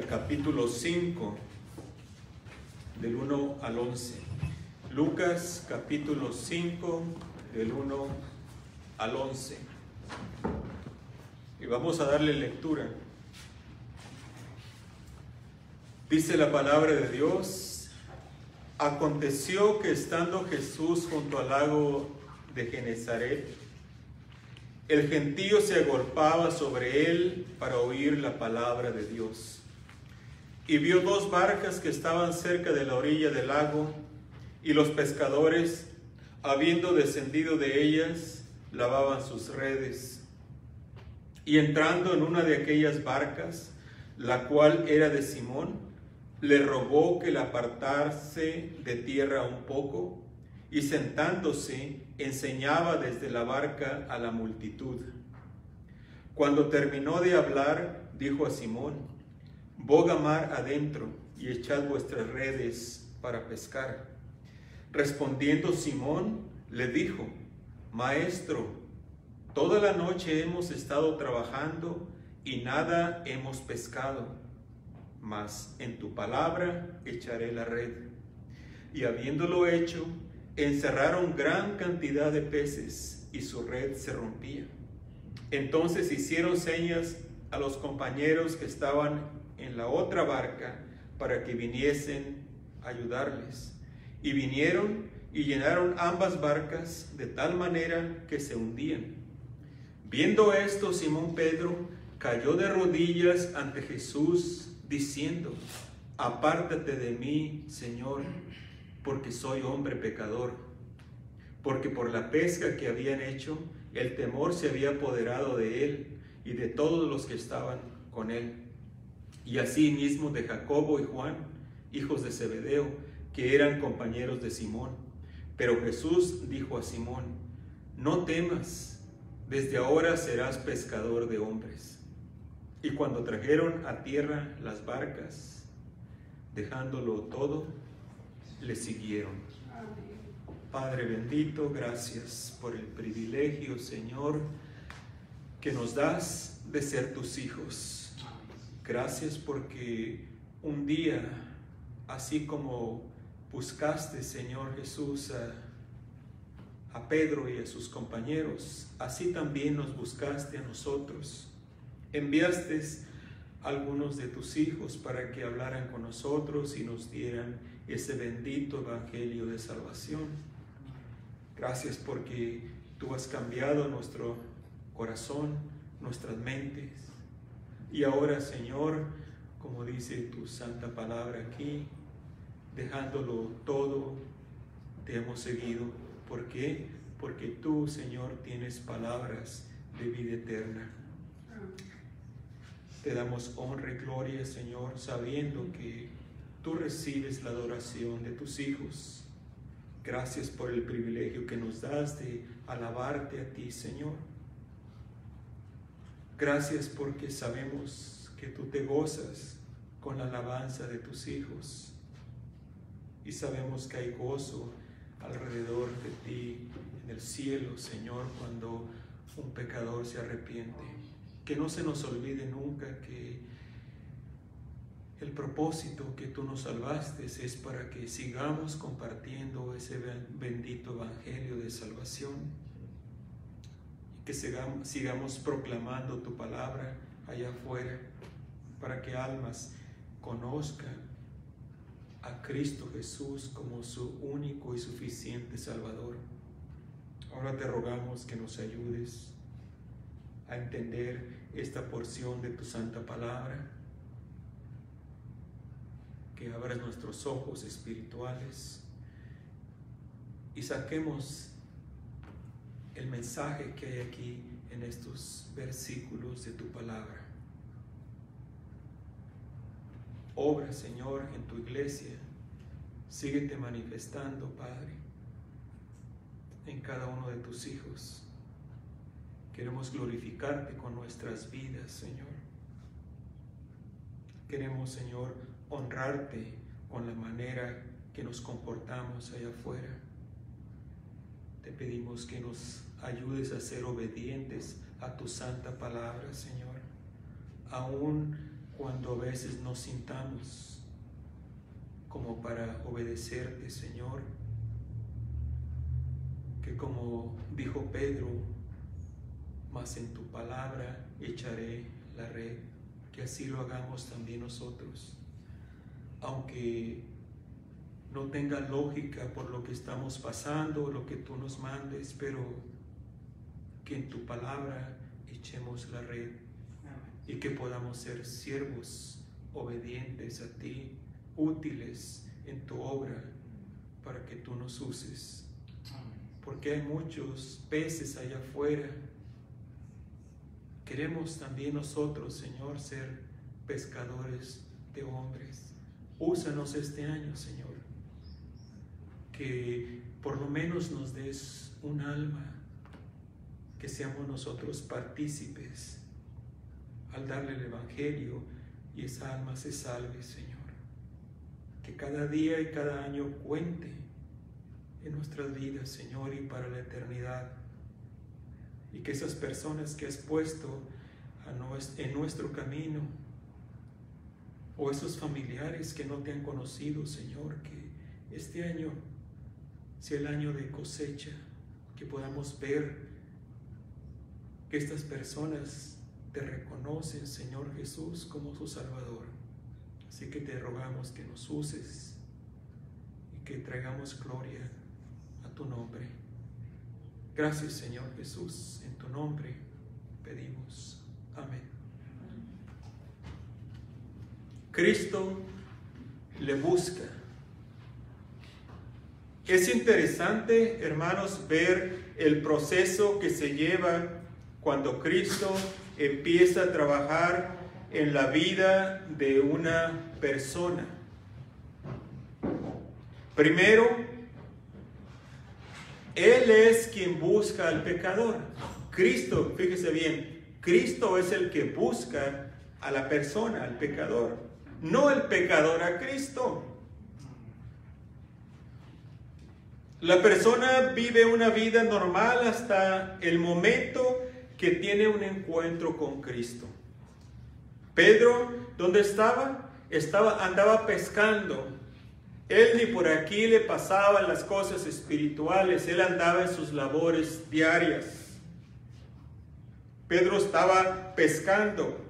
Capítulo 5, del 1 al 11. Lucas, capítulo 5, del 1 al 11. Y vamos a darle lectura. Dice la palabra de Dios: aconteció que estando Jesús junto al lago de Genezaret, el gentío se agolpaba sobre él para oír la palabra de Dios. Y vio dos barcas que estaban cerca de la orilla del lago, y los pescadores, habiendo descendido de ellas, lavaban sus redes. Y entrando en una de aquellas barcas, la cual era de Simón, le rogó que la apartase de tierra un poco, y sentándose, enseñaba desde la barca a la multitud. Cuando terminó de hablar, dijo a Simón: boga mar adentro y echad vuestras redes para pescar. Respondiendo Simón, le dijo: Maestro, toda la noche hemos estado trabajando y nada hemos pescado, mas en tu palabra echaré la red. Y habiéndolo hecho, encerraron gran cantidad de peces y su red se rompía. Entonces hicieron señas a los compañeros que estaban en la otra barca para que viniesen a ayudarles. Y vinieron y llenaron ambas barcas de tal manera que se hundían. Viendo esto, Simón Pedro cayó de rodillas ante Jesús, diciendo: apártate de mí, Señor, porque soy hombre pecador. Porque por la pesca que habían hecho, el temor se había apoderado de él y de todos los que estaban con él, y asimismo de Jacobo y Juan, hijos de Zebedeo, que eran compañeros de Simón. Pero Jesús dijo a Simón: no temas, desde ahora serás pescador de hombres. Y cuando trajeron a tierra las barcas, dejándolo todo, le siguieron. Padre bendito, gracias por el privilegio, Señor, que nos das de ser tus hijos. Gracias porque un día, así como buscaste, Señor Jesús, a Pedro y a sus compañeros, así también nos buscaste a nosotros. Enviaste a algunos de tus hijos para que hablaran con nosotros y nos dieran ese bendito evangelio de salvación. Gracias porque tú has cambiado nuestro corazón, nuestras mentes. Y ahora, Señor, como dice tu santa palabra aquí, dejándolo todo, te hemos seguido. ¿Por qué? Porque tú, Señor, tienes palabras de vida eterna. Te damos honra y gloria, Señor, sabiendo que tú recibes la adoración de tus hijos. Gracias por el privilegio que nos das de alabarte a ti, Señor. Gracias porque sabemos que tú te gozas con la alabanza de tus hijos. Y sabemos que hay gozo alrededor de ti en el cielo, Señor, cuando un pecador se arrepiente. Que no se nos olvide nunca que el propósito que tú nos salvaste es para que sigamos compartiendo ese bendito evangelio de salvación y que sigamos proclamando tu palabra allá afuera para que almas conozcan a Cristo Jesús como su único y suficiente Salvador. Ahora te rogamos que nos ayudes a entender esta porción de tu santa palabra, que abras nuestros ojos espirituales y saquemos el mensaje que hay aquí en estos versículos de tu palabra. Obra, Señor, en tu iglesia. Síguete manifestando, Padre, en cada uno de tus hijos. Queremos glorificarte con nuestras vidas, Señor. Queremos, Señor, honrarte con la manera que nos comportamos allá afuera. Te pedimos que nos ayudes a ser obedientes a tu santa palabra, Señor, aun cuando a veces nos sintamos como para obedecerte, Señor, que como dijo Pedro, mas en tu palabra echaré la red, que así lo hagamos también nosotros. Aunque no tenga lógica por lo que estamos pasando, lo que tú nos mandes, pero que en tu palabra echemos la red y que podamos ser siervos obedientes a ti, útiles en tu obra para que tú nos uses. Porque hay muchos peces allá afuera. Queremos también nosotros, Señor, ser pescadores de hombres. Úsanos este año, Señor, que por lo menos nos des un alma, que seamos nosotros partícipes al darle el evangelio y esa alma se salve, Señor. Que cada día y cada año cuente en nuestras vidas, Señor, y para la eternidad. Y que esas personas que has puesto en nuestro camino, o esos familiares que no te han conocido, Señor, que este año sea el año de cosecha, que podamos ver que estas personas te reconocen, Señor Jesús, como su Salvador. Así que te rogamos que nos uses y que traigamos gloria a tu nombre. Gracias, Señor Jesús, en tu nombre pedimos. Amén. Cristo le busca. Es interesante, hermanos, ver el proceso que se lleva cuando Cristo empieza a trabajar en la vida de una persona. Primero, Él es quien busca al pecador. Cristo, fíjese bien, Cristo es el que busca a la persona, al pecador, no el pecador a Cristo. La persona vive una vida normal hasta el momento que tiene un encuentro con Cristo. Pedro, ¿dónde estaba? Andaba pescando. Él ni por aquí le pasaban las cosas espirituales. Él andaba en sus labores diarias. Pedro estaba pescando.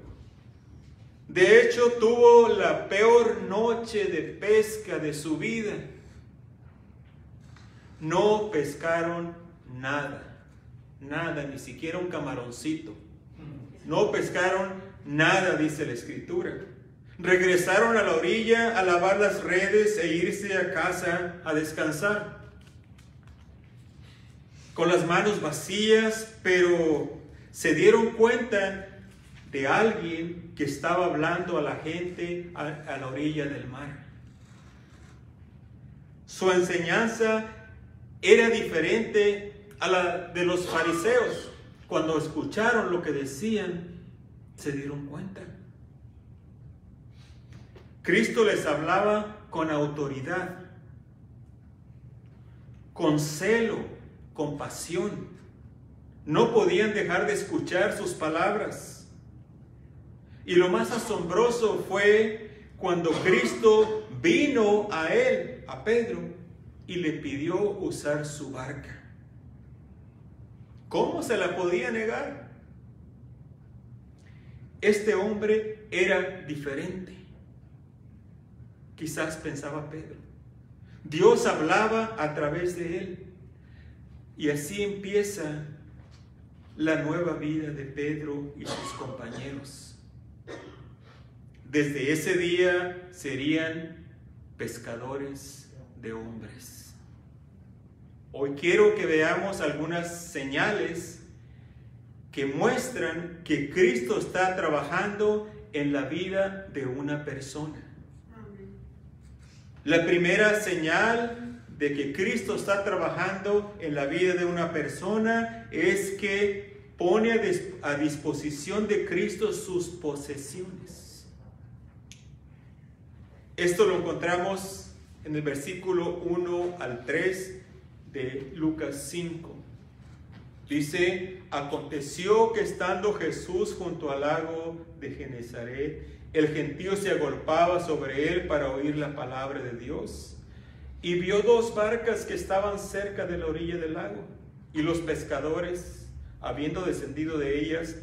De hecho, tuvo la peor noche de pesca de su vida. No pescaron nada, ni siquiera un camaroncito. No pescaron nada, dice la Escritura. Regresaron a la orilla a lavar las redes e irse a casa a descansar. Con las manos vacías, pero se dieron cuenta de alguien que estaba hablando a la gente a la orilla del mar. Su enseñanza era diferente a la de los fariseos. Cuando escucharon lo que decían, se dieron cuenta. Cristo les hablaba con autoridad, con celo, con pasión. No podían dejar de escuchar sus palabras. Y lo más asombroso fue cuando Cristo vino a él, a Pedro, y le pidió usar su barca. ¿Cómo se la podía negar? Este hombre era diferente. Quizás pensaba Pedro. Dios hablaba a través de él. Y así empieza la nueva vida de Pedro y sus compañeros. Desde ese día serían pescadores de hombres. Hoy quiero que veamos algunas señales que muestran que Cristo está trabajando en la vida de una persona. La primera señal de que Cristo está trabajando en la vida de una persona es que pone a disposición de Cristo sus posesiones. Esto lo encontramos en el versículo 1 al 3 de Lucas 5. Dice: aconteció que estando Jesús junto al lago de Genesaret, el gentío se agolpaba sobre él para oír la palabra de Dios. Y vio dos barcas que estaban cerca de la orilla del lago. Y los pescadores, habiendo descendido de ellas,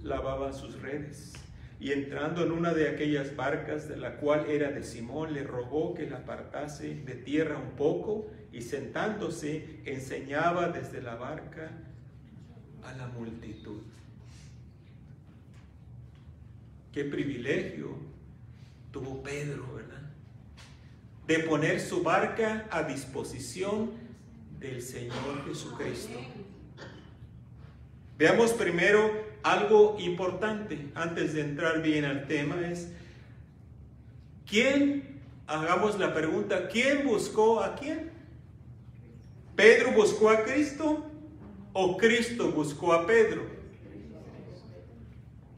lavaban sus redes. Y entrando en una de aquellas barcas, de la cual era de Simón, le rogó que la apartase de tierra un poco, y sentándose, enseñaba desde la barca a la multitud. Qué privilegio tuvo Pedro, ¿verdad? De poner su barca a disposición del Señor Jesucristo. Veamos primero algo importante antes de entrar bien al tema, es ¿quién? Hagamos la pregunta, ¿quién buscó a quién? ¿Pedro buscó a Cristo o Cristo buscó a Pedro?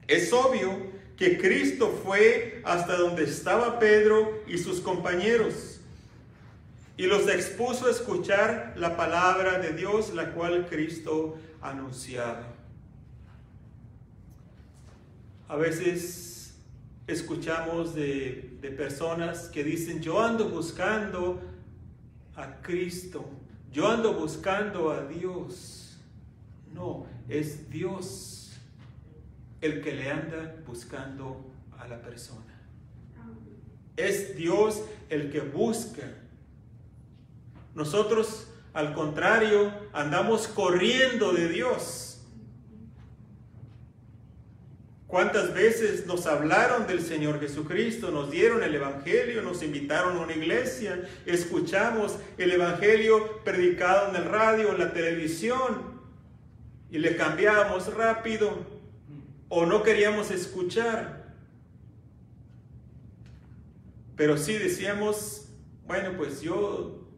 Es obvio que Cristo fue hasta donde estaba Pedro y sus compañeros y los expuso a escuchar la palabra de Dios, la cual Cristo anunciaba. A veces escuchamos de personas que dicen: yo ando buscando a Cristo, yo ando buscando a Dios. No, es Dios el que le anda buscando a la persona. Es Dios el que busca. Nosotros, al contrario, andamos corriendo de Dios. ¿Cuántas veces nos hablaron del Señor Jesucristo? Nos dieron el Evangelio, nos invitaron a una iglesia, escuchamos el Evangelio predicado en el radio, en la televisión, y le cambiábamos rápido, o no queríamos escuchar. Pero sí decíamos: bueno, pues yo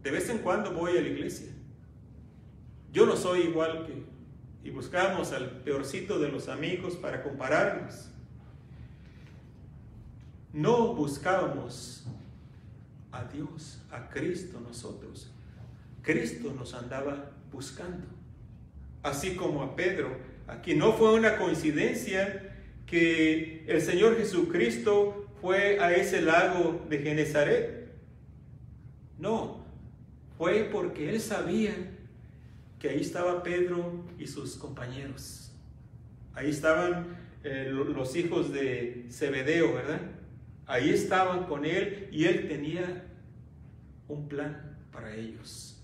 de vez en cuando voy a la iglesia. Yo no soy igual que... Y buscamos al peorcito de los amigos para compararnos. No buscábamos a Dios, a Cristo nosotros. Cristo nos andaba buscando. Así como a Pedro. Aquí no fue una coincidencia que el Señor Jesucristo fue a ese lago de Genezaret. No, fue porque Él sabía que ahí estaba Pedro y sus compañeros. Ahí estaban los hijos de Zebedeo, ¿verdad? Ahí estaban con Él y Él tenía un plan para ellos.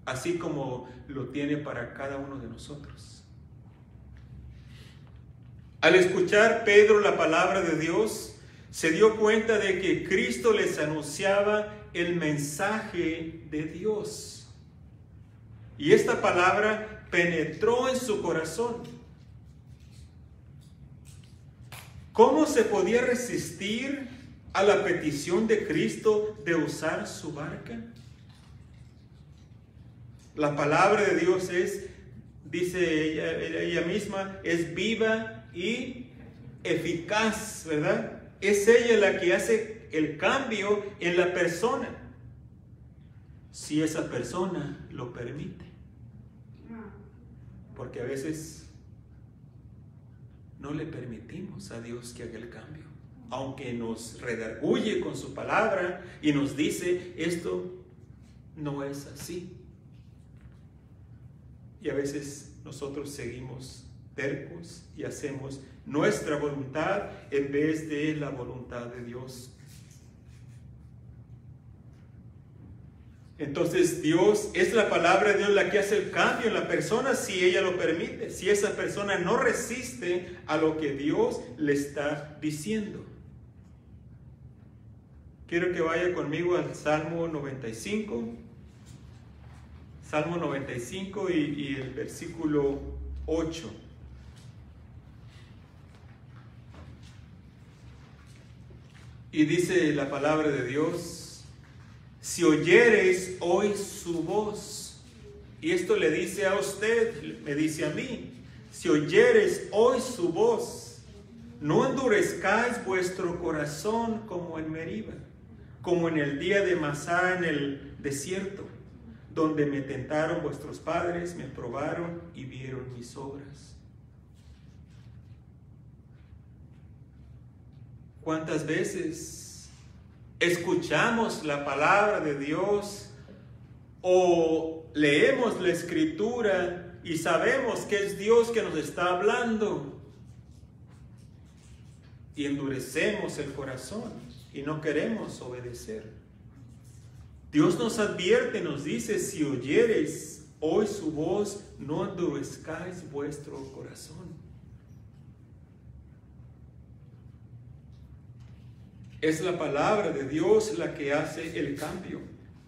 Así como lo tiene para cada uno de nosotros. Al escuchar Pedro la palabra de Dios, se dio cuenta de que Cristo les anunciaba el mensaje de Dios. Y esta palabra penetró en su corazón. ¿Cómo se podía resistir a la petición de Cristo de usar su barca? La palabra de Dios es, dice ella misma, es viva y eficaz, ¿verdad? Es ella la que hace el cambio en la persona, si esa persona lo permite. Porque a veces no le permitimos a Dios que haga el cambio. Aunque nos redarguye con su palabra y nos dice, esto no es así. Y a veces nosotros seguimos tercos y hacemos nuestra voluntad en vez de la voluntad de Dios. Entonces Dios, es la palabra de Dios la que hace el cambio en la persona si ella lo permite, si esa persona no resiste a lo que Dios le está diciendo. Quiero que vaya conmigo al Salmo 95. Salmo 95 y el versículo 8. Y dice la palabra de Dios: si oyereis hoy su voz. Y esto le dice a usted, me dice a mí. Si oyereis hoy su voz, no endurezcáis vuestro corazón como en Meriba, como en el día de Masá en el desierto, donde me tentaron vuestros padres, me probaron y vieron mis obras. ¿Cuántas veces escuchamos la palabra de Dios o leemos la Escritura y sabemos que es Dios que nos está hablando y endurecemos el corazón y no queremos obedecer? Dios nos advierte, nos dice: si oyereis hoy su voz, no endurezcáis vuestro corazón. Es la palabra de Dios la que hace el cambio.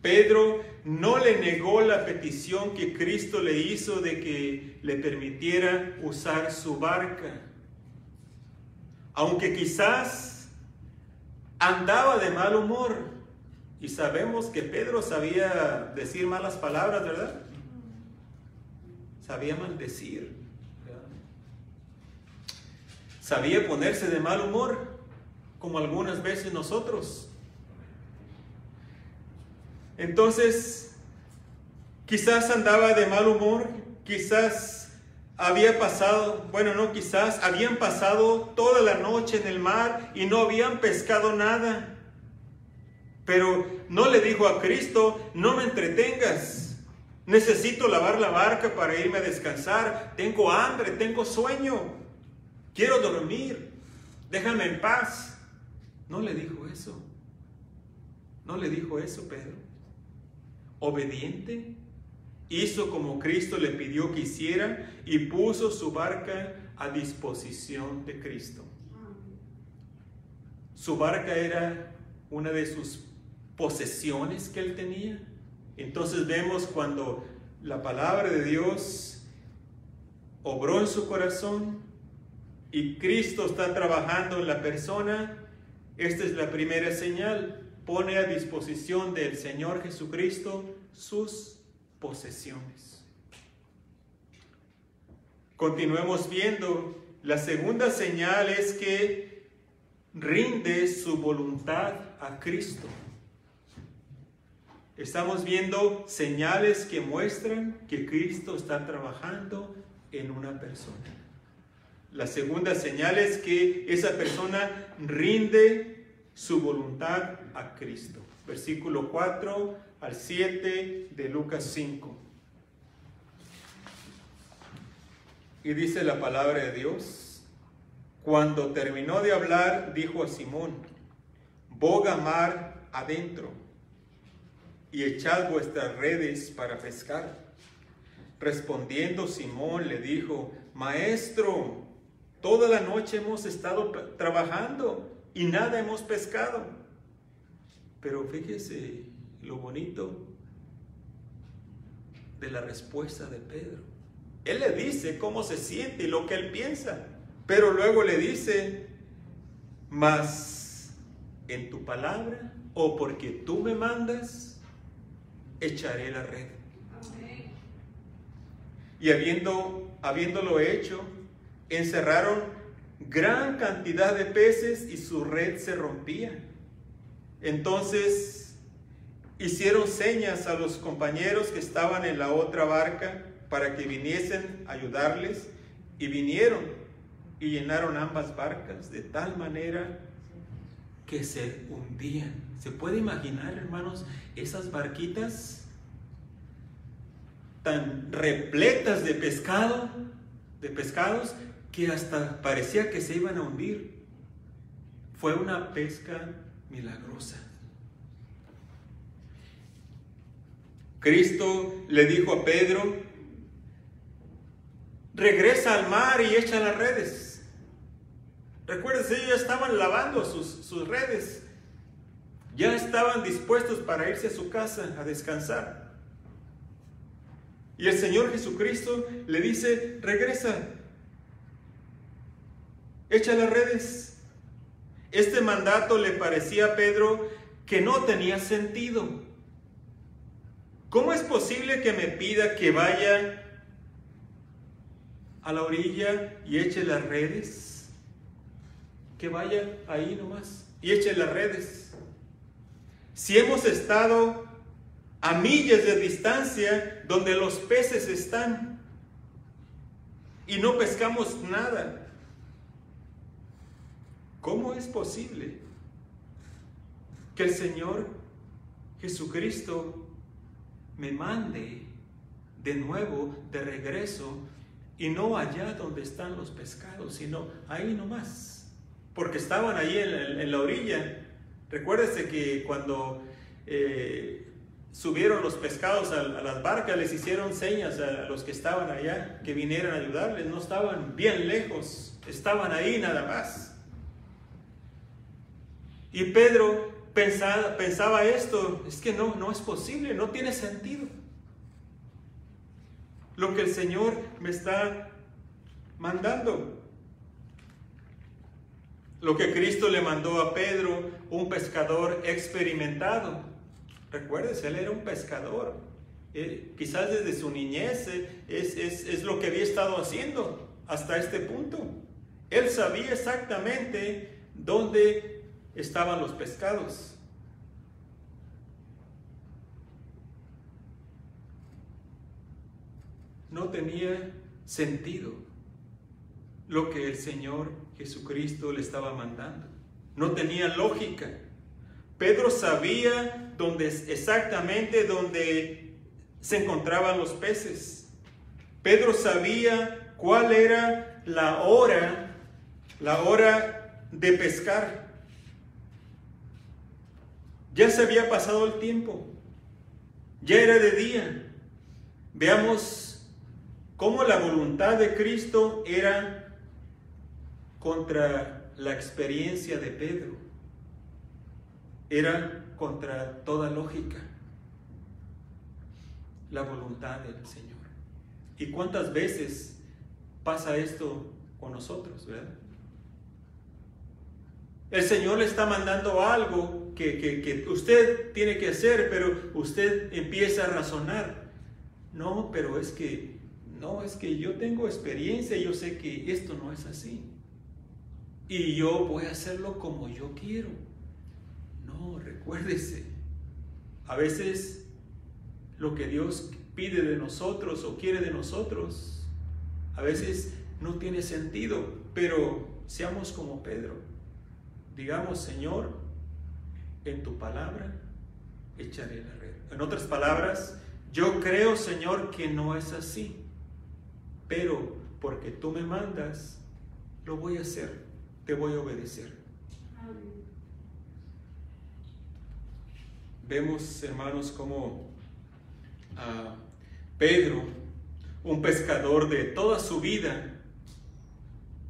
Pedro no le negó la petición que Cristo le hizo de que le permitiera usar su barca. Aunque quizás andaba de mal humor. Y sabemos que Pedro sabía decir malas palabras, ¿verdad? Sabía maldecir, ¿verdad? Sabía ponerse de mal humor, como algunas veces nosotros. Entonces, quizás andaba de mal humor, quizás había pasado, bueno, no quizás, habían pasado toda la noche en el mar y no habían pescado nada. Pero no le dijo a Cristo: no me entretengas, necesito lavar la barca para irme a descansar, tengo hambre, tengo sueño, quiero dormir, déjame en paz. No le dijo eso. No le dijo eso Pedro. Obediente, hizo como Cristo le pidió que hiciera y puso su barca a disposición de Cristo. Su barca era una de sus posesiones que él tenía. Entonces vemos cuando la palabra de Dios obró en su corazón y Cristo está trabajando en la persona. Esta es la primera señal. pone a disposición del Señor Jesucristo sus posesiones. Continuemos viendo. La segunda señal es que rinde su voluntad a Cristo. Estamos viendo señales que muestran que Cristo está trabajando en una persona. La segunda señal es que esa persona rinde su voluntad a Cristo. Versículo 4 al 7 de Lucas 5. Y dice la palabra de Dios: cuando terminó de hablar, dijo a Simón: boga mar adentro y echad vuestras redes para pescar. Respondiendo Simón le dijo: Maestro, toda la noche hemos estado trabajando y nada hemos pescado. Pero fíjese lo bonito de la respuesta de Pedro. Él le dice cómo se siente y lo que él piensa, pero luego le dice: mas en tu palabra, o porque tú me mandas, echaré la red. Amén. Y habiéndolo hecho, encerraron gran cantidad de peces y su red se rompía. Entonces hicieron señas a los compañeros que estaban en la otra barca para que viniesen a ayudarles, y vinieron y llenaron ambas barcas de tal manera que se hundían. ¿Se puede imaginar, hermanos, esas barquitas tan repletas de pescados, que hasta parecía que se iban a hundir? Fue una pesca milagrosa. Cristo le dijo a Pedro: regresa al mar y echa las redes. Recuérdense, ellos ya estaban lavando sus redes. Ya estaban dispuestos para irse a su casa a descansar. Y el Señor Jesucristo le dice: regresa, echa las redes. Este mandato le parecía a Pedro que no tenía sentido. ¿Cómo es posible que me pida que vaya a la orilla y eche las redes? Que vaya ahí nomás y eche las redes. Si hemos estado a millas de distancia donde los peces están y no pescamos nada, ¿cómo es posible que el Señor Jesucristo me mande de nuevo, de regreso, y no allá donde están los pescados, sino ahí nomás? Porque estaban ahí en la orilla. Recuérdese que cuando subieron los pescados a las barcas, les hicieron señas a los que estaban allá que vinieran a ayudarles. No estaban bien lejos, estaban ahí nada más. Y Pedro pensaba esto: es que no es posible, no tiene sentido lo que el Señor me está mandando. Lo que Cristo le mandó a Pedro, un pescador experimentado. Recuérdese, él era un pescador. Quizás desde su niñez es lo que había estado haciendo hasta este punto. Él sabía exactamente dónde estaban los pescados. No tenía sentido lo que el Señor Jesucristo le estaba mandando. No tenía lógica. Pedro sabía exactamente dónde se encontraban los peces. Pedro sabía cuál era la hora de pescar. Ya se había pasado el tiempo. Ya era de día. Veamos cómo la voluntad de Cristo era contra la experiencia de Pedro. Era contra toda lógica la voluntad del Señor. ¿Y cuántas veces pasa esto con nosotros, verdad? El Señor le está mandando algo que usted tiene que hacer, pero usted empieza a razonar. No, pero es que yo tengo experiencia, yo sé que esto no es así. Y yo voy a hacerlo como yo quiero. No, recuérdese, a veces lo que Dios pide de nosotros o quiere de nosotros, a veces no tiene sentido, pero seamos como Pedro. Digamos, Señor, en tu palabra echaré la red. En otras palabras, yo creo, Señor, que no es así, pero porque tú me mandas, lo voy a hacer, te voy a obedecer. Vemos, hermanos, como Pedro, un pescador de toda su vida,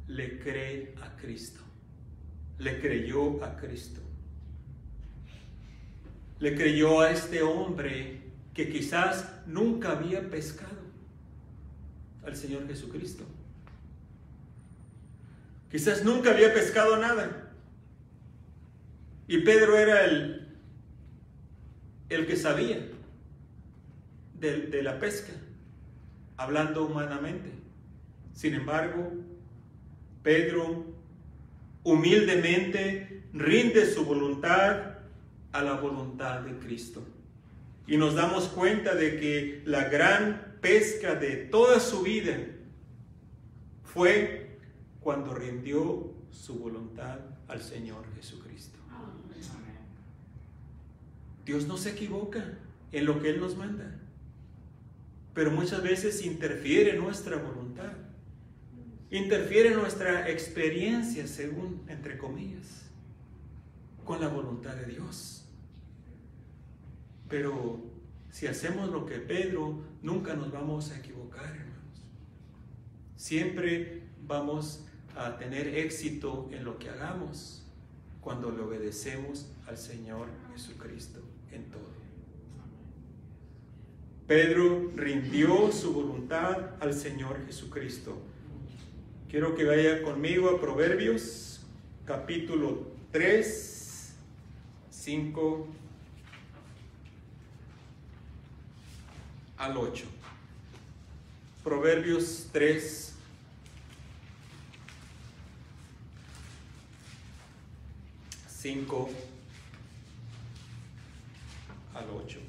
le cree a Cristo. Le creyó a Cristo. Le creyó a este hombre que quizás nunca había pescado, al Señor Jesucristo. Quizás nunca había pescado nada. Y Pedro era el que sabía de la pesca, hablando humanamente. Sin embargo, Pedro humildemente rinde su voluntad a la voluntad de Cristo. Y nos damos cuenta de que la gran pesca de toda su vida fue cuando rindió su voluntad al Señor Jesucristo. Dios no se equivoca en lo que Él nos manda, pero muchas veces interfiere en nuestra voluntad, interfiere en nuestra experiencia, según, entre comillas, con la voluntad de Dios. Pero si hacemos lo que Pedro, nunca nos vamos a equivocar, hermanos. Siempre vamos a tener éxito en lo que hagamos cuando le obedecemos al Señor Jesucristo en todo. Pedro rindió su voluntad al Señor Jesucristo. Quiero que vaya conmigo a Proverbios, capítulo 3, 5 al 8. Proverbios 3, 5 al 8.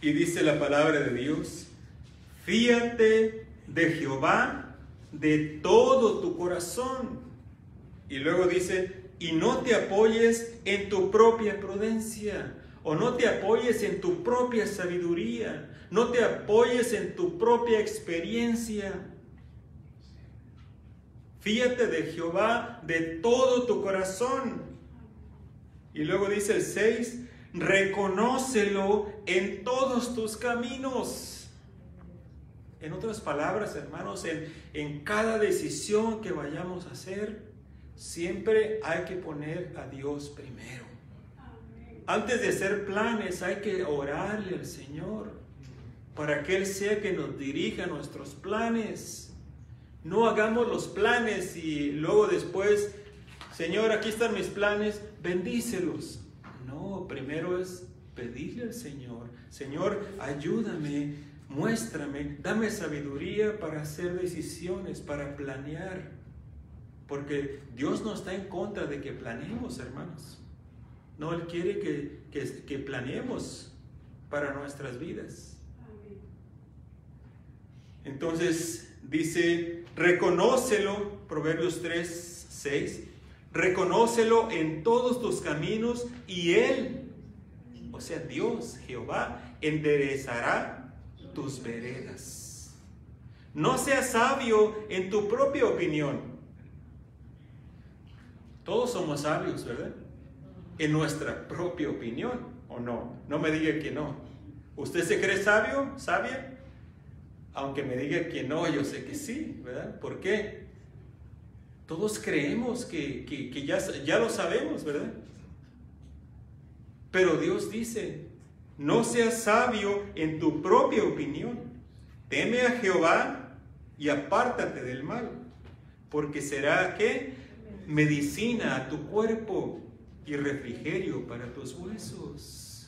Y dice la palabra de Dios: fíate de Jehová de todo tu corazón. Y luego dice: y no te apoyes en tu propia prudencia, o no te apoyes en tu propia sabiduría, no te apoyes en tu propia experiencia. Fíate de Jehová de todo tu corazón. Y luego dice el 6: reconócelo en todos tus caminos. En otras palabras, hermanos, en cada decisión que vayamos a hacer, siempre hay que poner a Dios primero. Antes de hacer planes, hay que orarle al Señor para que Él sea que nos dirija nuestros planes. No hagamos los planes y luego después: Señor, aquí están mis planes, bendícelos. No, primero es pedirle al Señor: Señor, ayúdame, muéstrame, dame sabiduría para hacer decisiones, para planear. Porque Dios no está en contra de que planeemos, hermanos. No, Él quiere que planeemos para nuestras vidas. Entonces dice: reconócelo, Proverbios 3, 6, reconócelo en todos tus caminos y Él, o sea Dios, Jehová, enderezará tus veredas. No seas sabio en tu propia opinión. Todos somos sabios, ¿verdad? En nuestra propia opinión, ¿o no? No me diga que no. ¿Usted se cree sabio, sabia? Aunque me diga que no, yo sé que sí, ¿verdad? ¿Por qué? Todos creemos que ya lo sabemos, ¿verdad? Pero Dios dice: no seas sabio en tu propia opinión. Teme a Jehová y apártate del mal, porque será, ¿qué? Medicina a tu cuerpo y refrigerio para tus huesos.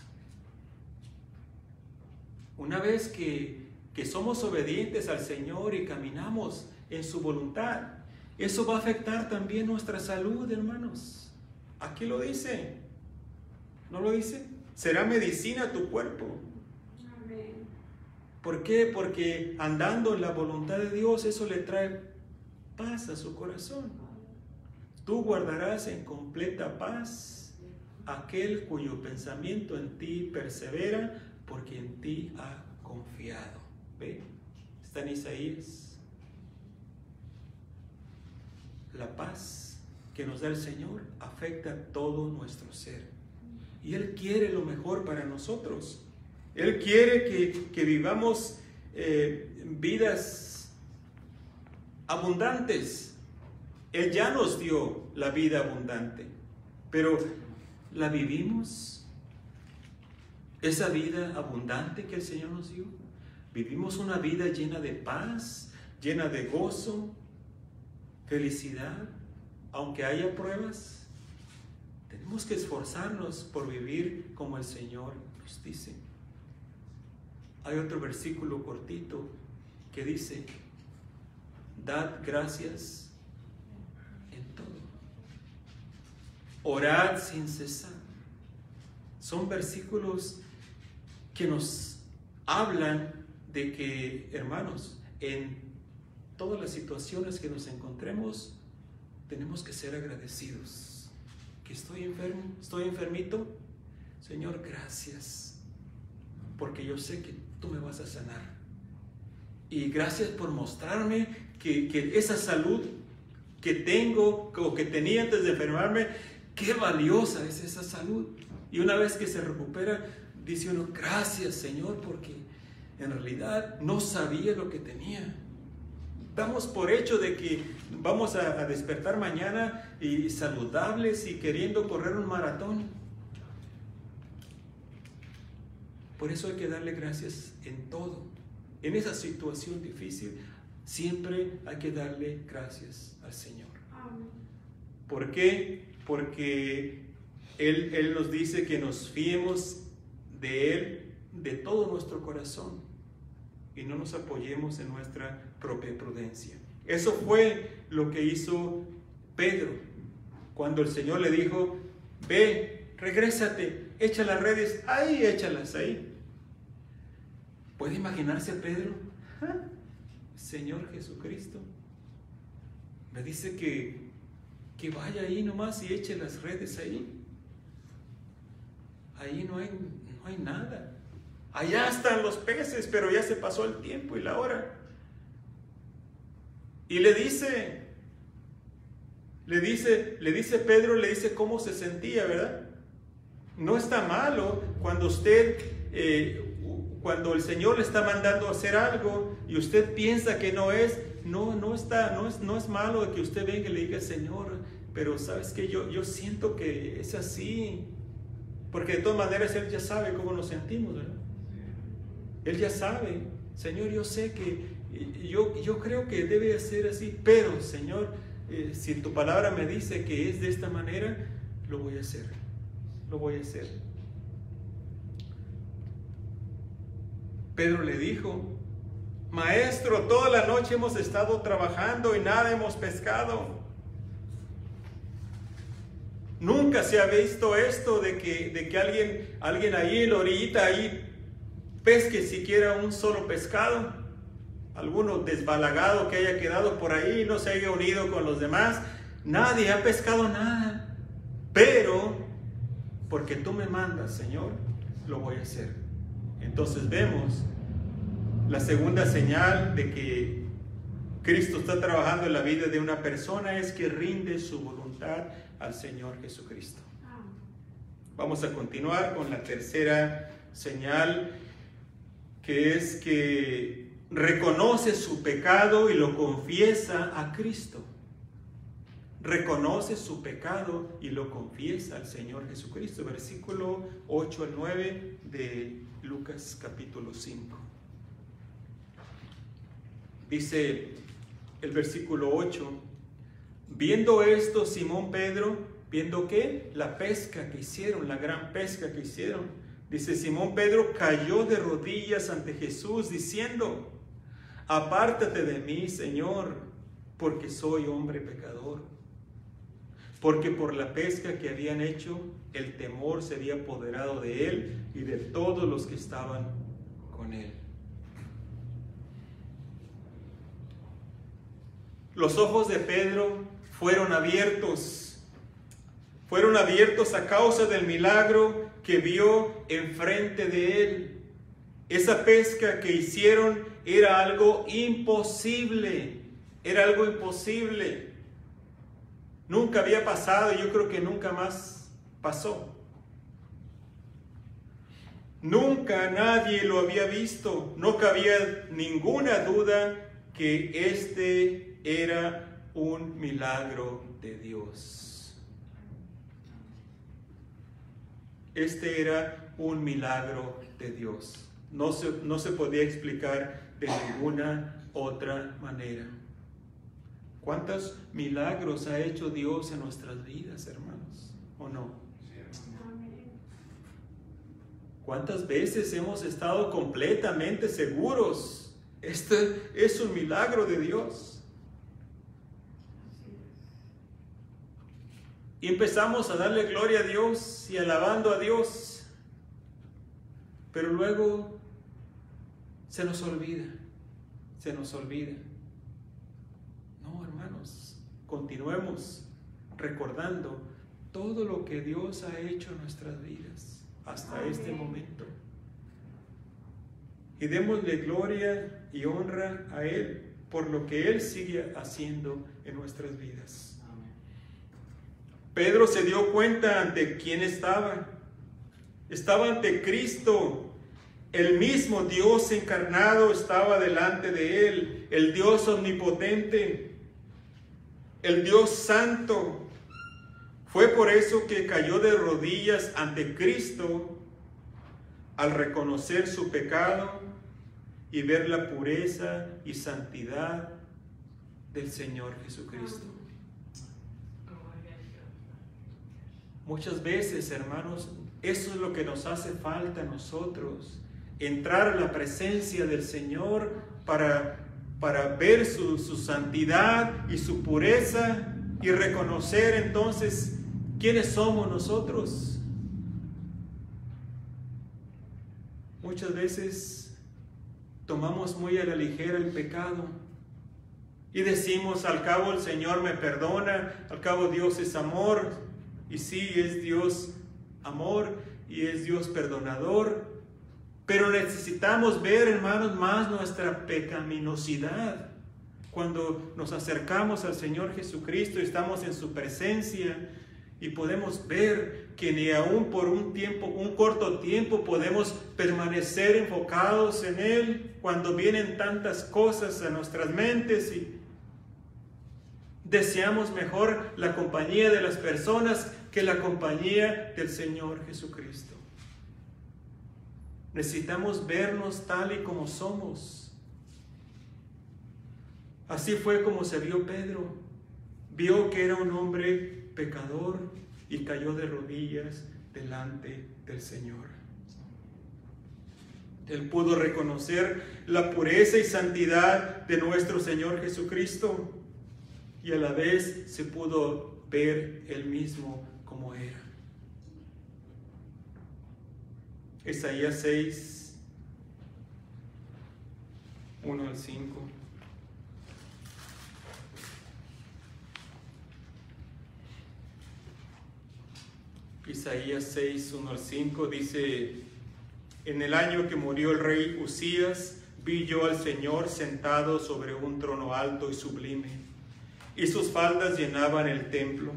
Una vez que somos obedientes al Señor y caminamos en su voluntad, eso va a afectar también nuestra salud, hermanos. Aquí lo dice. ¿No lo dice? Será medicina a tu cuerpo. Amén. ¿Por qué? Porque andando en la voluntad de Dios, eso le trae paz a su corazón. Tú guardarás en completa paz aquel cuyo pensamiento en ti persevera, porque en ti ha confiado. ¿Ve? Está en Isaías. La paz que nos da el Señor afecta todo nuestro ser. Y Él quiere lo mejor para nosotros. Él quiere que vivamos vidas abundantes. Él ya nos dio la vida abundante, pero ¿la vivimos? Esa vida abundante que el Señor nos dio. ¿Vivimos una vida llena de paz, llena de gozo, felicidad, aunque haya pruebas? Tenemos que esforzarnos por vivir como el Señor nos dice. Hay otro versículo cortito que dice: dad gracias en todo, orad sin cesar. Son versículos que nos hablan de que, hermanos, en todas las situaciones que nos encontremos, tenemos que ser agradecidos. Que estoy enfermo, estoy enfermito, Señor, gracias, porque yo sé que tú me vas a sanar. Y gracias por mostrarme que esa salud que tengo o que tenía antes de enfermarme, qué valiosa es esa salud. Y una vez que se recupera, dice uno, gracias, Señor, porque en realidad no sabía lo que tenía. Damos por hecho de que vamos a despertar mañana y saludables y queriendo correr un maratón. Por eso hay que darle gracias en todo. En esa situación difícil, siempre hay que darle gracias al Señor. ¿Por qué? Porque Él nos dice que nos fiemos de Él de todo nuestro corazón y no nos apoyemos en nuestra propia prudencia. Eso fue lo que hizo Pedro cuando el Señor le dijo: ve, regrésate, echa las redes ahí, échalas ahí. ¿Puede imaginarse a Pedro? Señor Jesucristo me dice que vaya ahí nomás y eche las redes ahí. Ahí no hay nada. Allá están los peces, pero ya se pasó el tiempo y la hora. Y le dice Pedro, le dice cómo se sentía, ¿verdad? No está malo cuando cuando el Señor le está mandando a hacer algo y usted piensa que no es malo de que usted venga y le diga: Señor, pero sabes que yo siento que es así. Porque de todas maneras Él ya sabe cómo nos sentimos, ¿verdad? Él ya sabe: Señor, yo sé que yo creo que debe ser así, pero Señor, si tu palabra me dice que es de esta manera, lo voy a hacer. Pedro le dijo: Maestro, toda la noche hemos estado trabajando y nada hemos pescado. Nunca se ha visto esto de que alguien ahí en la orillita ahí pesque siquiera un solo pescado. Alguno desbalagado que haya quedado por ahí, no se haya unido con los demás. Nadie ha pescado nada. Pero porque tú me mandas, Señor, lo voy a hacer. Entonces vemos la segunda señal de que Cristo está trabajando en la vida de una persona, es que rinde su voluntad al Señor Jesucristo. Vamos a continuar con la tercera señal, que es que reconoce su pecado y lo confiesa a Cristo. Reconoce su pecado y lo confiesa al Señor Jesucristo. Versículo 8 al 9 de Lucas capítulo 5. Dice el versículo 8: viendo esto, Simón Pedro ¿Viendo qué? La pesca que hicieron, la gran pesca que hicieron. Dice, Simón Pedro cayó de rodillas ante Jesús diciendo, apártate de mí, Señor, porque soy hombre pecador. Porque por la pesca que habían hecho, el temor se había apoderado de él y de todos los que estaban con él. Los ojos de Pedro fueron abiertos a causa del milagro que vio enfrente de él. Esa pesca que hicieron era algo imposible, Nunca había pasado y yo creo que nunca más pasó. Nunca nadie lo había visto, no cabía ninguna duda que este era un milagro de Dios. Este era un milagro de Dios. No se podía explicar de ninguna otra manera. ¿Cuántos milagros ha hecho Dios en nuestras vidas, hermanos? ¿O no? ¿Cuántas veces hemos estado completamente seguros? Este es un milagro de Dios. Y empezamos a darle gloria a Dios y alabando a Dios. Pero luego se nos olvida. No, hermanos, continuemos recordando todo lo que Dios ha hecho en nuestras vidas hasta este momento. Y démosle gloria y honra a Él por lo que Él sigue haciendo en nuestras vidas. Pedro se dio cuenta ante quién estaba. Estaba ante Cristo. El mismo Dios encarnado estaba delante de él. El Dios omnipotente. El Dios santo. Fue por eso que cayó de rodillas ante Cristo al reconocer su pecado y ver la pureza y santidad del Señor Jesucristo. Muchas veces, hermanos, eso es lo que nos hace falta a nosotros. Entrar a la presencia del Señor para ver su santidad y su pureza y reconocer entonces quiénes somos nosotros. Muchas veces tomamos muy a la ligera el pecado y decimos, al cabo el Señor me perdona, al cabo Dios es amor. Y sí, es Dios amor y es Dios perdonador. Pero necesitamos ver, hermanos, más nuestra pecaminosidad. Cuando nos acercamos al Señor Jesucristo y estamos en su presencia y podemos ver que ni aún por un corto tiempo podemos permanecer enfocados en Él cuando vienen tantas cosas a nuestras mentes y deseamos mejor la compañía de las personas que la compañía del Señor Jesucristo. Necesitamos vernos tal y como somos. Así fue como se vio Pedro. Vio que era un hombre pecador y cayó de rodillas delante del Señor. Él pudo reconocer la pureza y santidad de nuestro Señor Jesucristo y a la vez se pudo ver él mismo como era. Isaías 6, 1 al 5. Isaías 6, 1 al 5 dice: en el año que murió el rey Usías, vi yo al Señor sentado sobre un trono alto y sublime, y sus faldas llenaban el templo.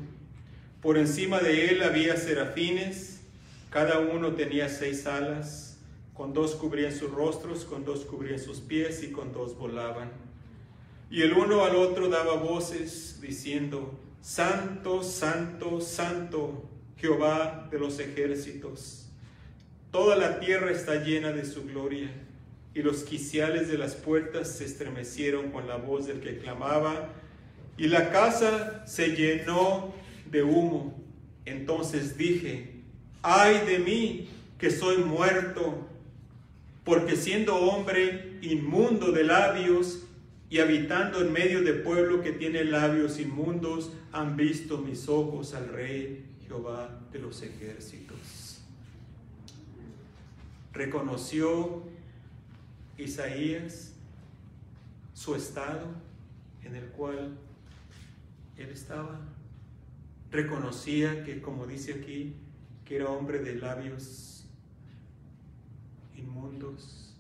Por encima de él había serafines, cada uno tenía 6 alas, con 2 cubrían sus rostros, con 2 cubrían sus pies y con 2 volaban. Y el uno al otro daba voces diciendo: Santo, Santo, Santo, Jehová de los ejércitos. Toda la tierra está llena de su gloria. Y los quiciales de las puertas se estremecieron con la voz del que clamaba, y la casa se llenó de humo. Entonces dije, ay de mí, que soy muerto, porque siendo hombre inmundo de labios y habitando en medio de pueblo que tiene labios inmundos, han visto mis ojos al Rey Jehová de los ejércitos. Reconoció Isaías su estado en el cual él estaba. Reconocía que, como dice aquí, que era hombre de labios inmundos.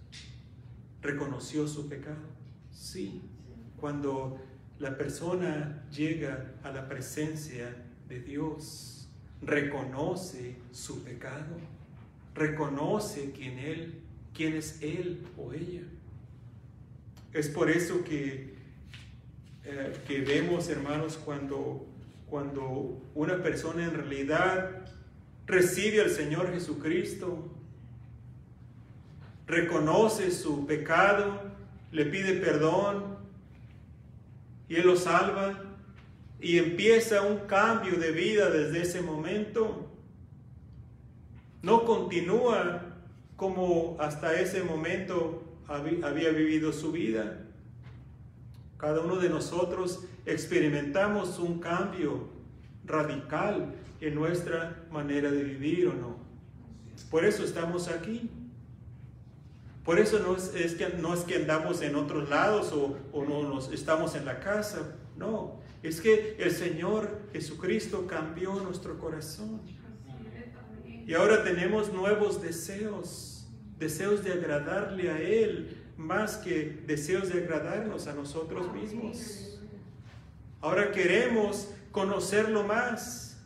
¿Reconoció su pecado? Sí. Cuando la persona llega a la presencia de Dios, reconoce su pecado, reconoce quién es él o ella. Es por eso que vemos, hermanos, cuando una persona en realidad recibe al Señor Jesucristo, reconoce su pecado, le pide perdón y Él lo salva y empieza un cambio de vida desde ese momento. No continúa como hasta ese momento había vivido su vida. Cada uno de nosotros experimentamos un cambio radical en nuestra manera de vivir, ¿o no? Por eso estamos aquí. Por eso no es que andamos en otros lados o no estamos en la casa. No, es que el Señor Jesucristo cambió nuestro corazón. Y ahora tenemos nuevos deseos de agradarle a Él, más que deseos de agradarnos a nosotros mismos. Ahora queremos conocerlo más.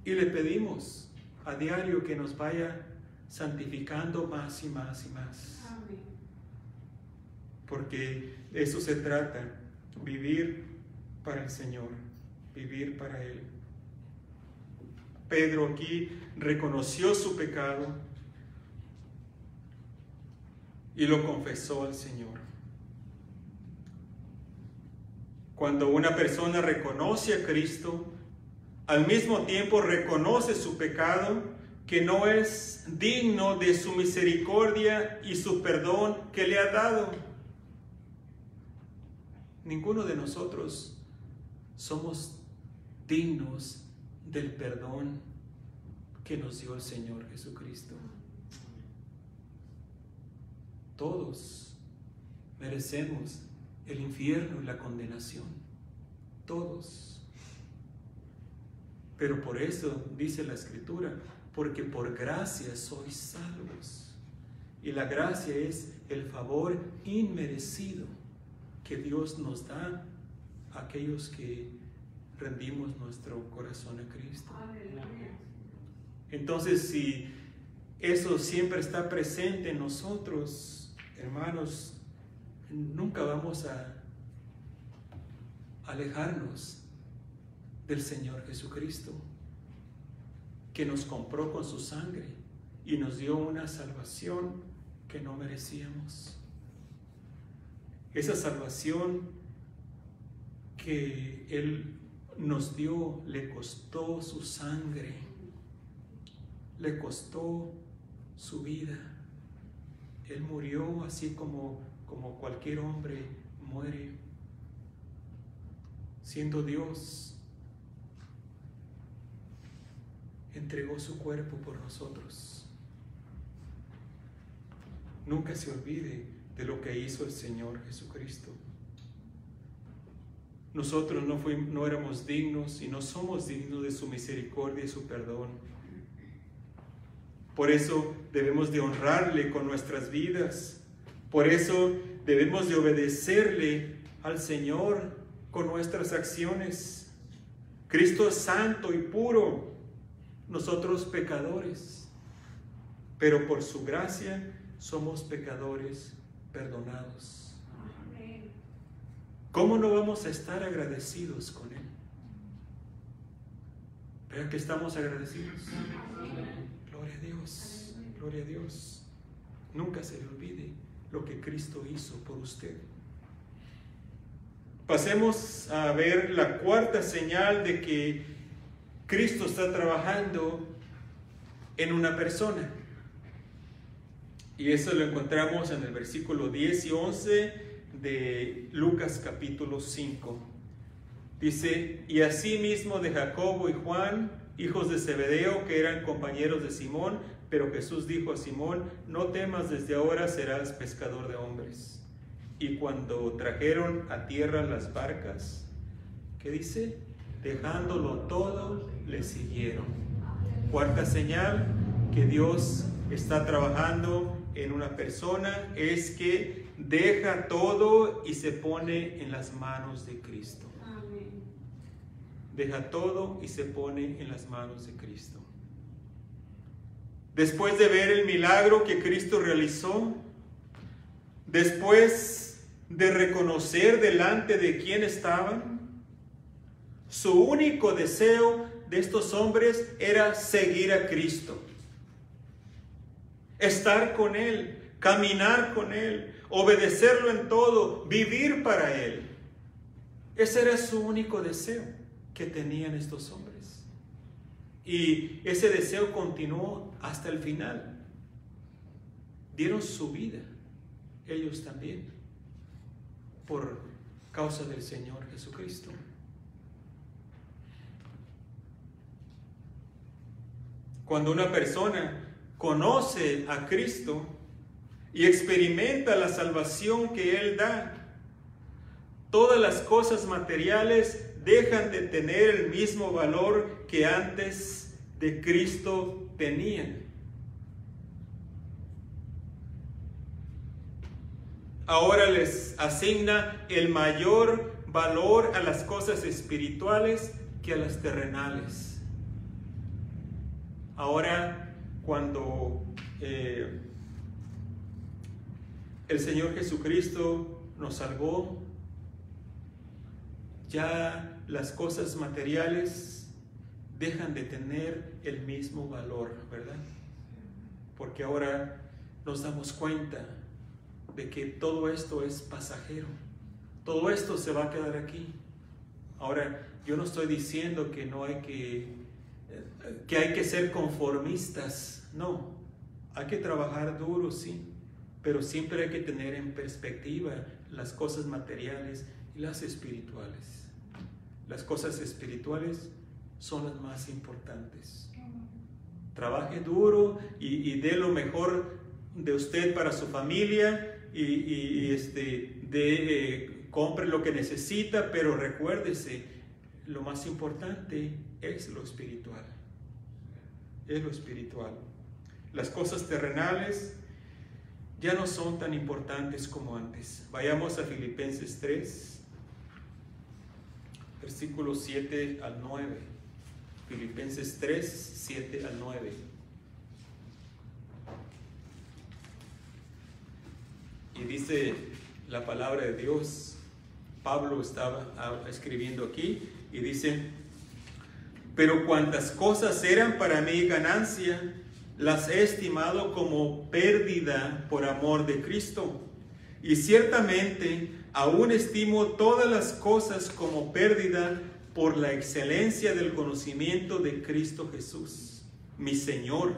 Y le pedimos a diario que nos vaya santificando más y más y más. Porque de eso se trata, vivir para el Señor, vivir para Él. Pedro aquí reconoció su pecado y lo confesó al Señor. Cuando una persona reconoce a Cristo, al mismo tiempo reconoce su pecado, que no es digno de su misericordia y su perdón que le ha dado. Ninguno de nosotros somos dignos del perdón que nos dio el Señor Jesucristo. Todos merecemos el infierno y la condenación. Todos. Pero por eso dice la Escritura, porque por gracia sois salvos. Y la gracia es el favor inmerecido que Dios nos da a aquellos que rendimos nuestro corazón a Cristo. Entonces, si eso siempre está presente en nosotros, hermanos, nunca vamos a alejarnos del Señor Jesucristo, que nos compró con su sangre y nos dio una salvación que no merecíamos. Esa salvación que Él nos dio le costó su sangre, le costó su vida. Él murió así como cualquier hombre muere, siendo Dios. Entregó su cuerpo por nosotros. Nunca se olvide de lo que hizo el Señor Jesucristo. Nosotros no éramos dignos y no somos dignos de su misericordia y su perdón. Por eso debemos de honrarle con nuestras vidas. Por eso debemos de obedecerle al Señor con nuestras acciones. Cristo es santo y puro, nosotros pecadores, pero por su gracia somos pecadores perdonados. ¿Cómo no vamos a estar agradecidos con Él? ¿Verdad que estamos agradecidos? Gloria a Dios, gloria a Dios. Nunca se le olvide lo que Cristo hizo por usted. Pasemos a ver la cuarta señal de que Cristo está trabajando en una persona. Y eso lo encontramos en el versículo 10 y 11 de Lucas capítulo 5. Dice, y asimismo de Jacobo y Juan, hijos de Zebedeo, que eran compañeros de Simón, pero Jesús dijo a Simón, no temas, desde ahora serás pescador de hombres. Y cuando trajeron a tierra las barcas, ¿qué dice? Dejándolo todo, le siguieron. Cuarta señal que Dios está trabajando en una persona es que deja todo y se pone en las manos de Cristo. Amén. Deja todo y se pone en las manos de Cristo. Después de ver el milagro que Cristo realizó, después de reconocer delante de quién estaban, su único deseo de estos hombres era seguir a Cristo, estar con Él, caminar con Él, obedecerlo en todo, vivir para Él. Ese era su único deseo que tenían estos hombres. Y ese deseo continuó hasta el final. Dieron su vida, ellos también, por causa del Señor Jesucristo. Cuando una persona conoce a Cristo y experimenta la salvación que Él da, todas las cosas materiales dejan de tener el mismo valor que antes de Cristo tenían. Ahora les asigna el mayor valor a las cosas espirituales que a las terrenales. Ahora, cuando el Señor Jesucristo nos salvó, ya las cosas materiales dejan de tener el mismo valor, ¿verdad? Porque ahora nos damos cuenta de que todo esto es pasajero. Todo esto se va a quedar aquí. Ahora, yo no estoy diciendo que no hay que hay que ser conformistas. No, hay que trabajar duro, sí, pero siempre hay que tener en perspectiva las cosas materiales y las espirituales. Las cosas espirituales son las más importantes. Trabaje duro y dé lo mejor de usted para su familia compre lo que necesita, pero recuérdese, lo más importante es lo espiritual. Es lo espiritual. Las cosas terrenales ya no son tan importantes como antes. Vayamos a Filipenses 3, versículos 7 al 9. Filipenses 3, 7 al 9. Y dice la palabra de Dios, Pablo estaba escribiendo aquí y dice, pero cuantas cosas eran para mí ganancia, las he estimado como pérdida por amor de Cristo. Y ciertamente aún estimo todas las cosas como pérdida por la excelencia del conocimiento de Cristo Jesús, mi Señor,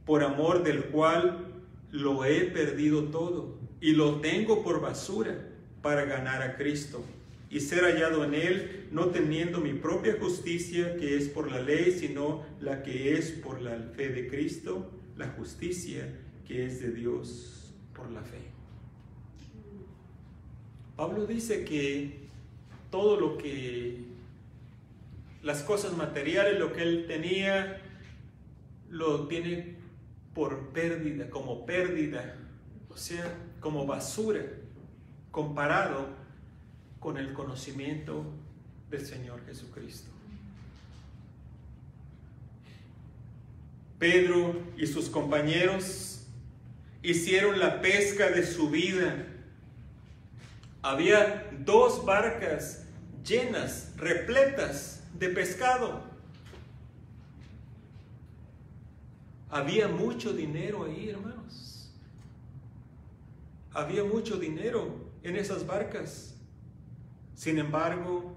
por amor del cual lo he perdido todo y lo tengo por basura para ganar a Cristo y ser hallado en Él, no teniendo mi propia justicia que es por la ley, sino la que es por la fe de Cristo, la justicia que es de Dios por la fe. Pablo dice que todo lo que, las cosas materiales, lo que él tenía, lo tiene por pérdida, o sea, como basura, comparado con el conocimiento del Señor Jesucristo. Pedro y sus compañeros hicieron la pesca de su vida. Había 2 barcas llenas, repletas de pescado. Había mucho dinero ahí, hermanos. Había mucho dinero en esas barcas. Sin embargo,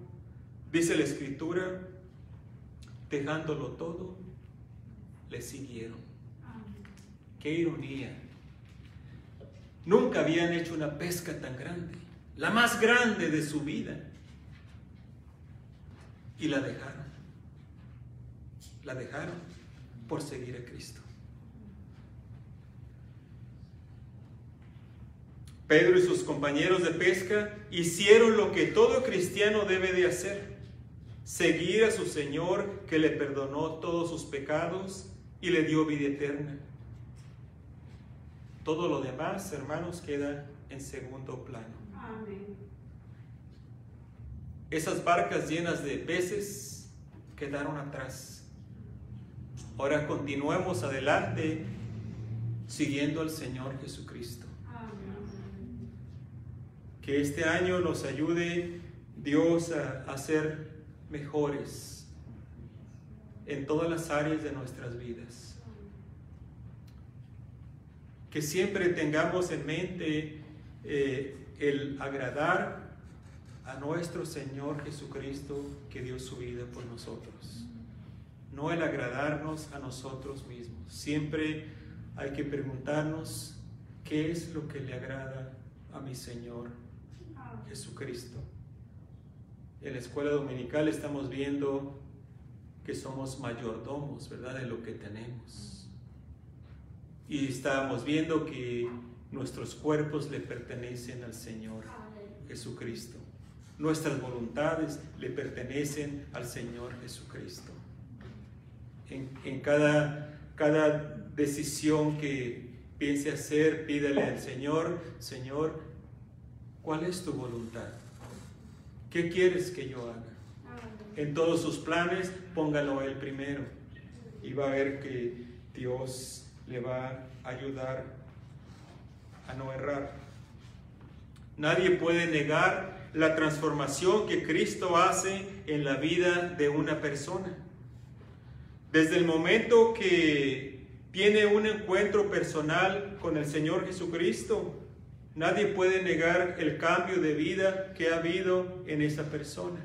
dice la Escritura, dejándolo todo, le siguieron. ¡Qué ironía! Nunca habían hecho una pesca tan grande, la más grande de su vida. Y la dejaron. La dejaron por seguir a Cristo. Pedro y sus compañeros de pesca hicieron lo que todo cristiano debe de hacer: seguir a su Señor, que le perdonó todos sus pecados y le dio vida eterna. Todo lo demás, hermanos, queda en segundo plano. Amén. Esas barcas llenas de peces quedaron atrás. Ahora continuemos adelante siguiendo al Señor Jesucristo. Amén. Que este año nos ayude Dios a ser mejores en todas las áreas de nuestras vidas. Que siempre tengamos en mente el agradar a nuestro Señor Jesucristo, que dio su vida por nosotros. No el agradarnos a nosotros mismos. Siempre hay que preguntarnos qué es lo que le agrada a mi Señor Jesucristo. En la escuela dominical estamos viendo que somos mayordomos, ¿verdad?, de lo que tenemos. Y estábamos viendo que nuestros cuerpos le pertenecen al Señor Jesucristo. Nuestras voluntades le pertenecen al Señor Jesucristo. En cada decisión que piense hacer, pídale al Señor: Señor, ¿cuál es tu voluntad? ¿Qué quieres que yo haga? En todos sus planes, póngalo a Él primero. Y va a ver que Dios le va a ayudar a no errar. Nadie puede negar la transformación que Cristo hace en la vida de una persona. Desde el momento que tiene un encuentro personal con el Señor Jesucristo, nadie puede negar el cambio de vida que ha habido en esa persona.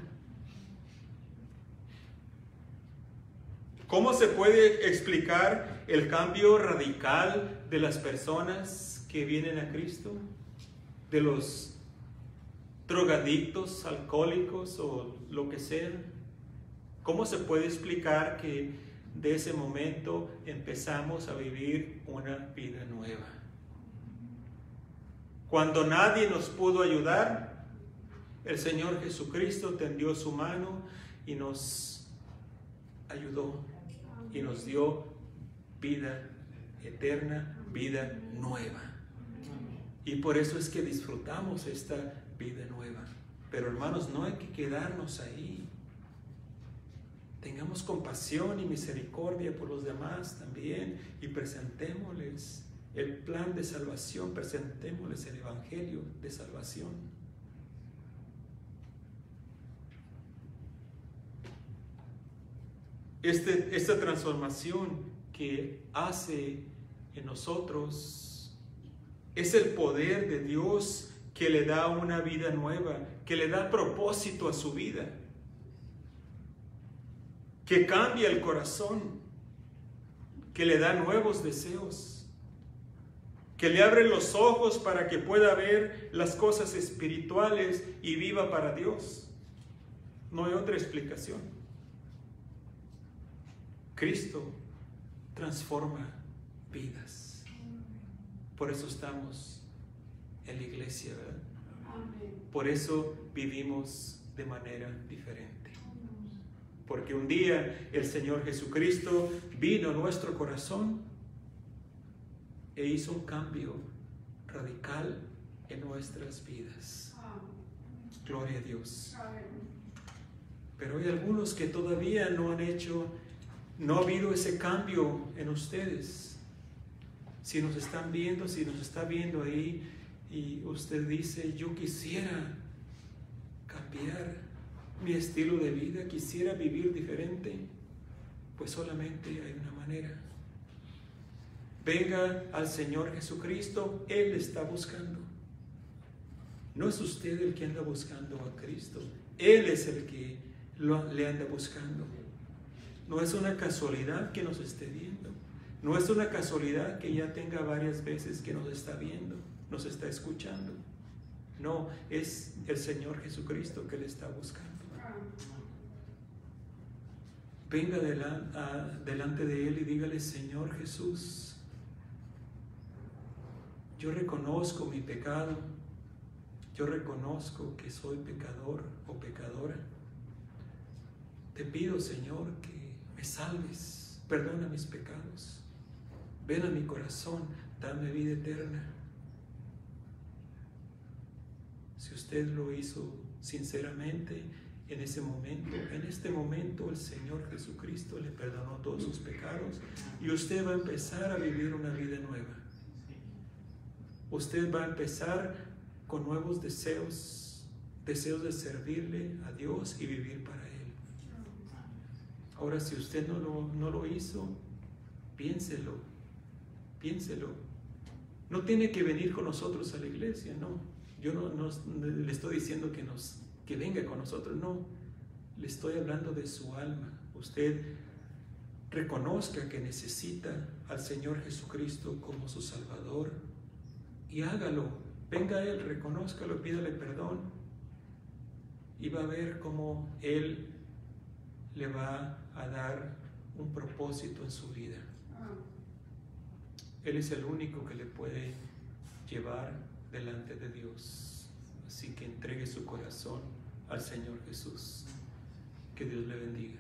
¿Cómo se puede explicar el cambio radical de las personas que vienen a Cristo? De los drogadictos, alcohólicos o lo que sea. ¿Cómo se puede explicar que de ese momento empezamos a vivir una vida nueva? Cuando nadie nos pudo ayudar, el Señor Jesucristo tendió su mano y nos ayudó y nos dio vida eterna, vida nueva. Y por eso es que disfrutamos esta vida nueva. Pero hermanos, no hay que quedarnos ahí. Tengamos compasión y misericordia por los demás también y presentémosles el plan de salvación, presentémosles el evangelio de salvación. Esta transformación que hace en nosotros es el poder de Dios que le da una vida nueva, que le da propósito a su vida, que cambia el corazón, que le da nuevos deseos, que le abre los ojos para que pueda ver las cosas espirituales y viva para Dios. No hay otra explicación. Cristo transforma vidas. Por eso estamos en la iglesia, ¿verdad? Por eso vivimos de manera diferente. Porque un día el Señor Jesucristo vino a nuestro corazón e hizo un cambio radical en nuestras vidas. Gloria a Dios. Pero hay algunos que todavía no ha habido ese cambio en ustedes. Si nos están viendo, si nos está viendo ahí y usted dice: yo quisiera cambiar mi estilo de vida, quisiera vivir diferente, pues solamente hay una manera. Venga al Señor Jesucristo, Él está buscando. No es usted el que anda buscando a Cristo. Él es el que le anda buscando. No es una casualidad que nos esté viendo. No es una casualidad que ya tenga varias veces que nos está viendo, nos está escuchando. No, es el Señor Jesucristo que le está buscando. Venga delante de Él y dígale: Señor Jesús, yo reconozco mi pecado, yo reconozco que soy pecador o pecadora. Te pido, Señor, que me salves, perdona mis pecados, ven a mi corazón, dame vida eterna. Si usted lo hizo sinceramente en ese momento, en este momento el Señor Jesucristo le perdonó todos sus pecados y usted va a empezar a vivir una vida nueva. Usted va a empezar con nuevos deseos de servirle a Dios y vivir para Él. Ahora, si usted no lo hizo, piénselo. No tiene que venir con nosotros a la iglesia, no. Yo no le estoy diciendo que venga con nosotros, no. Le estoy hablando de su alma. Usted reconozca que necesita al Señor Jesucristo como su Salvador y hágalo. Venga a Él, reconózcalo, pídale perdón y va a ver cómo Él le va a dar un propósito en su vida. Él es el único que le puede llevar delante de Dios. Así que entregue su corazón al Señor Jesús. Que Dios le bendiga.